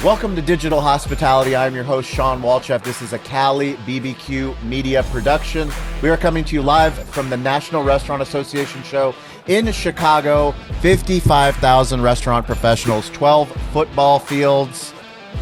Welcome to Digital Hospitality. I'm your host, Sean Walchef. This is a Cali BBQ media production. We are coming to you live from the National Restaurant Association show in Chicago. 55,000 restaurant professionals, 12 football fields,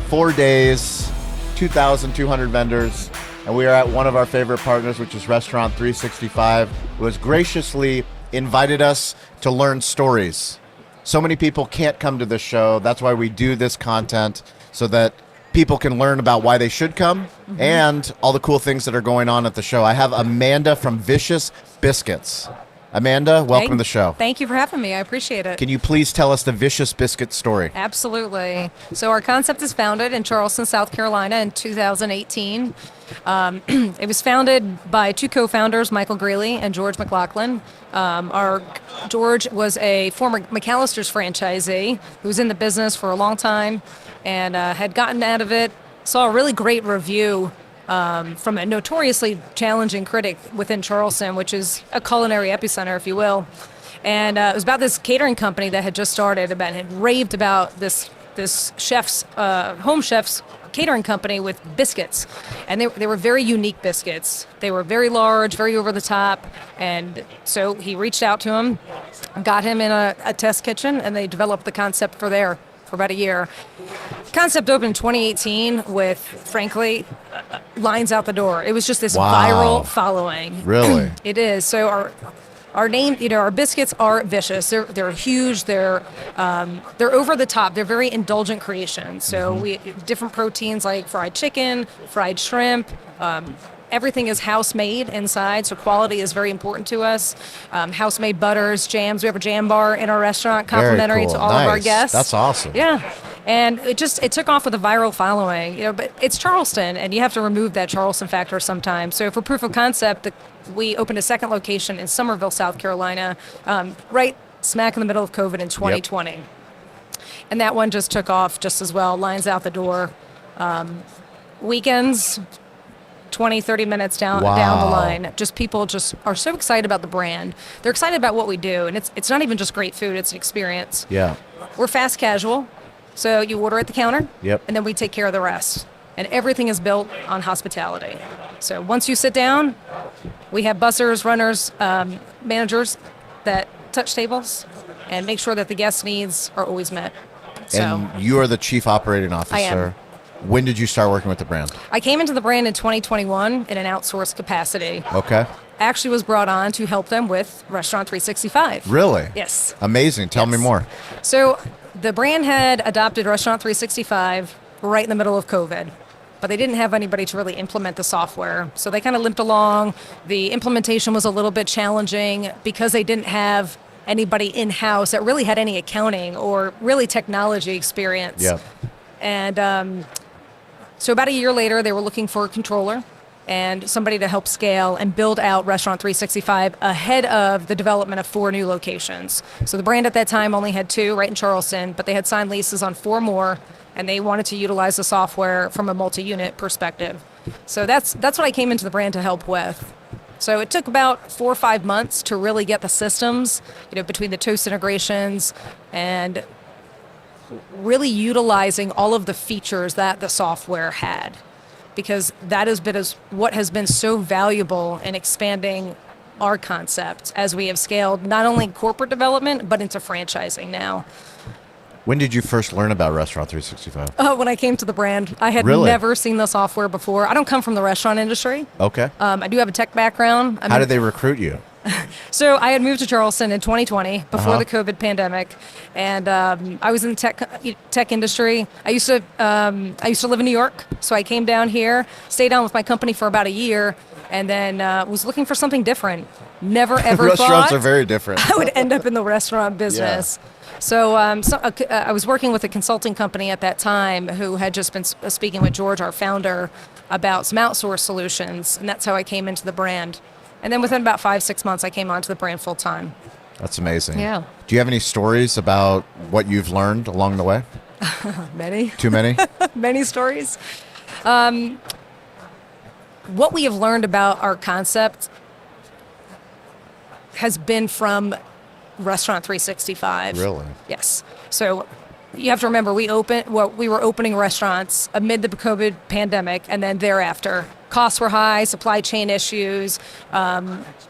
4 days, 2,200 vendors. And we are at one of our favorite partners, which is Restaurant 365, who has graciously invited us to learn stories. So many people can't come to this show. That's why we do this content, so that people can learn about why they should come and all the cool things that are going on at the show. I have Amanda from Vicious Biscuits. Amanda, welcome to the show. Thank you for having me. I appreciate it. Can you please tell us the Vicious Biscuit story? Absolutely. So our concept is founded in Charleston, South Carolina in 2018. It was founded by two co-founders, Michael Greeley and George McLaughlin. George was a former McAllister's franchisee who was in the business for a long time and had gotten out of it, saw a really great review from a notoriously challenging critic within Charleston, which is a culinary epicenter, if you will. And it was about this catering company that had just started, had raved about this chef's, home chef's catering company with biscuits. And they were very unique biscuits. They were very large, very over the top. And so he reached out to him, got him in a test kitchen, and they developed the concept for about a year. Concept opened in 2018 with, frankly, lines out the door. It was just this viral following. Really? It is. So our name, our biscuits are vicious. They're huge. They're over the top. They're very indulgent creations. So we different proteins like fried chicken, fried shrimp. Everything is house-made inside, so quality is very important to us. House-made butters, jams. We have a jam bar in our restaurant, complimentary to all of our guests. That's awesome. Yeah, and it took off with a viral following. But it's Charleston, and you have to remove that Charleston factor sometimes. So for proof of concept, we opened a second location in Summerville, South Carolina, right smack in the middle of COVID in 2020. Yep. And that one just took off just as well, lines out the door. Weekends, 20, 30 minutes down the line. People are so excited about the brand. They're excited about what we do. And it's not even just great food, it's an experience. Yeah. We're fast casual. So you order at the counter, Yep. and then we take care of the rest. And everything is built on hospitality. So once you sit down, we have bussers, runners, managers that touch tables and make sure that the guest needs are always met. So, And you are the chief operating officer. I am. When did you start working with the brand? I came into the brand in 2021 in an outsourced capacity. Okay. Actually was brought on to help them with Restaurant 365. Really? Yes. Amazing. Tell me more. So the brand had adopted Restaurant 365 right in the middle of COVID, but they didn't have anybody to really implement the software. So they kind of limped along. The implementation was a little bit challenging because they didn't have anybody in-house that really had any accounting or really technology experience. Yeah. And so about a year later, they were looking for a controller and somebody to help scale and build out Restaurant 365 ahead of the development of 4 new locations. So the brand at that time only had 2 right in Charleston, but they had signed leases on 4 more, and they wanted to utilize the software from a multi-unit perspective. So that's what I came into the brand to help with. So it took about 4 or 5 months to really get the systems, between the Toast integrations and really utilizing all of the features that the software had, because that has been what has been so valuable in expanding our concept as we have scaled not only corporate development but into franchising now. When did you first learn about Restaurant 365? When I came to the brand, I had never seen the software before. I don't come from the restaurant industry. Okay. I do have a tech background. How did they recruit you? So I had moved to Charleston in 2020 before the COVID pandemic, and I was in the tech industry. I used to live in New York, so I came down here, stayed on with my company for about a year, and then was looking for something different. Never ever Restaurants thought are very different. I would end up in the restaurant business. Yeah. So I was working with a consulting company at that time who had just been speaking with George, our founder, about some outsourced solutions, and that's how I came into the brand. And then within about 5-6 months, I came onto the brand full time. That's amazing. Yeah. Do you have any stories about what you've learned along the way? Many. Too many? Many stories. What we have learned about our concept has been from Restaurant 365. Really? Yes. So you have to remember, we were opening restaurants amid the COVID pandemic, and then thereafter, costs were high, supply chain issues.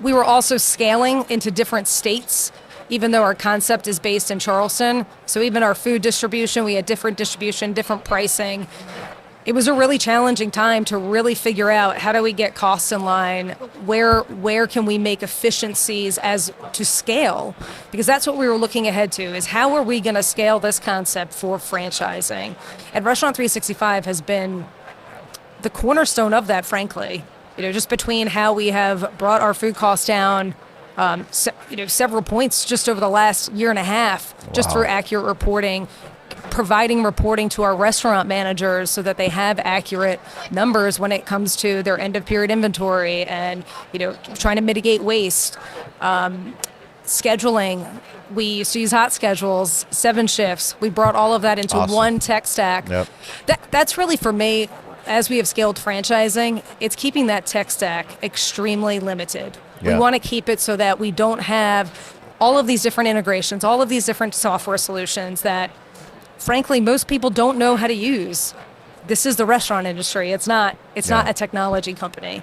We were also scaling into different states, even though our concept is based in Charleston. So even our food distribution, we had different distribution, different pricing. It was a really challenging time to really figure out, how do we get costs in line? Where can we make efficiencies as to scale? Because that's what we were looking ahead to, is how are we going to scale this concept for franchising? And Restaurant 365 has been the cornerstone of that, frankly. Just between how we have brought our food costs down, several points just over the last year and a half, just through accurate reporting, providing reporting to our restaurant managers so that they have accurate numbers when it comes to their end of period inventory, and trying to mitigate waste. Scheduling, we used to use hot schedules, 7 shifts. We brought all of that into one tech stack. Yep. That's really, for me, as we have scaled franchising, it's keeping that tech stack extremely limited. Yeah. We want to keep it so that we don't have all of these different integrations, all of these different software solutions that, frankly, most people don't know how to use. This is the restaurant industry. It's not a technology company.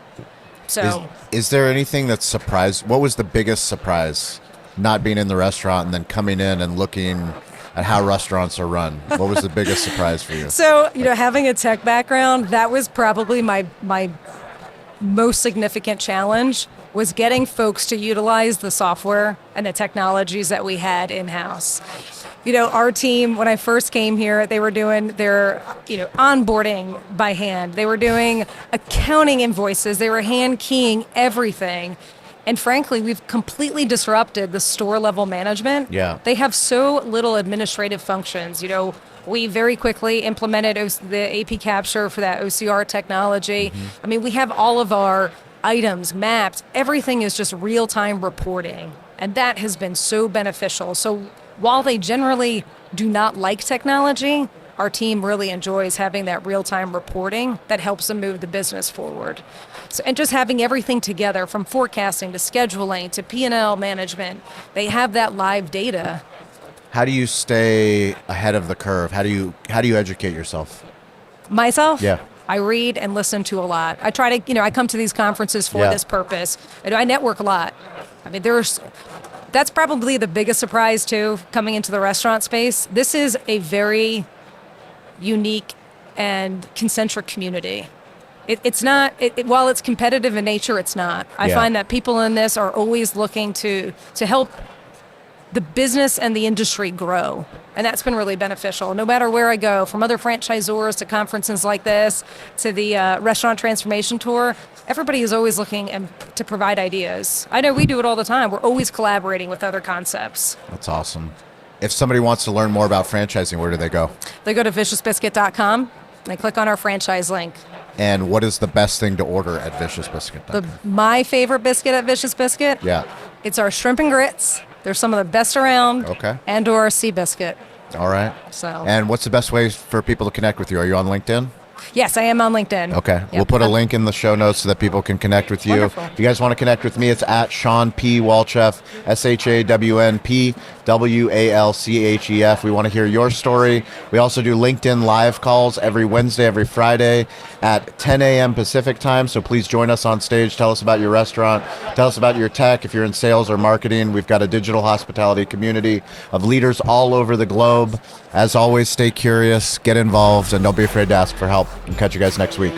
So is there anything that surprised? What was the biggest surprise, not being in the restaurant and then coming in and looking at how restaurants are run? What was the biggest surprise for you? So, having a tech background, that was probably my most significant challenge, was getting folks to utilize the software and the technologies that we had in-house. Our team, when I first came here, they were doing their, onboarding by hand. They were doing accounting invoices. They were hand keying everything. And frankly, we've completely disrupted the store level management. Yeah. They have so little administrative functions. We very quickly implemented the AP capture for that OCR technology. Mm-hmm. I mean, we have all of our items mapped. Everything is just real-time reporting. And that has been so beneficial. So while they generally do not like technology, our team really enjoys having that real-time reporting that helps them move the business forward. So, and just having everything together, from forecasting to scheduling to P&L management, they have that live data. How do you stay ahead of the curve? How do you educate yourself? Myself? Yeah. I read and listen to a lot. I try to, I come to these conferences for this purpose. I network a lot. I mean, that's probably the biggest surprise too, coming into the restaurant space. This is a very unique and concentric community. It's not, while it's competitive in nature, it's not. I find that people in this are always looking to help the business and the industry grow. And that's been really beneficial. No matter where I go, from other franchisors to conferences like this, to the restaurant transformation tour, everybody is always looking to provide ideas. I know we do it all the time. We're always collaborating with other concepts. That's awesome. If somebody wants to learn more about franchising, where do they go? They go to viciousbiscuit.com. They click on our franchise link. And what is the best thing to order at viciousbiscuit.com? My favorite biscuit at Vicious Biscuit? Yeah. It's our shrimp and grits. They're some of the best around. Okay. And/or our sea biscuit. All right. So. And what's the best way for people to connect with you? Are you on LinkedIn? Yes, I am on LinkedIn. Okay. Yep. We'll put a link in the show notes so that people can connect with you. Wonderful. If you guys want to connect with me, it's at Sean P. Walchef, ShawnPWalchef. We want to hear your story. We also do LinkedIn live calls every Wednesday, every Friday at 10 a.m. Pacific time. So please join us on stage. Tell us about your restaurant. Tell us about your tech. If you're in sales or marketing, we've got a digital hospitality community of leaders all over the globe. As always, stay curious, get involved, and don't be afraid to ask for help. And catch you guys next week.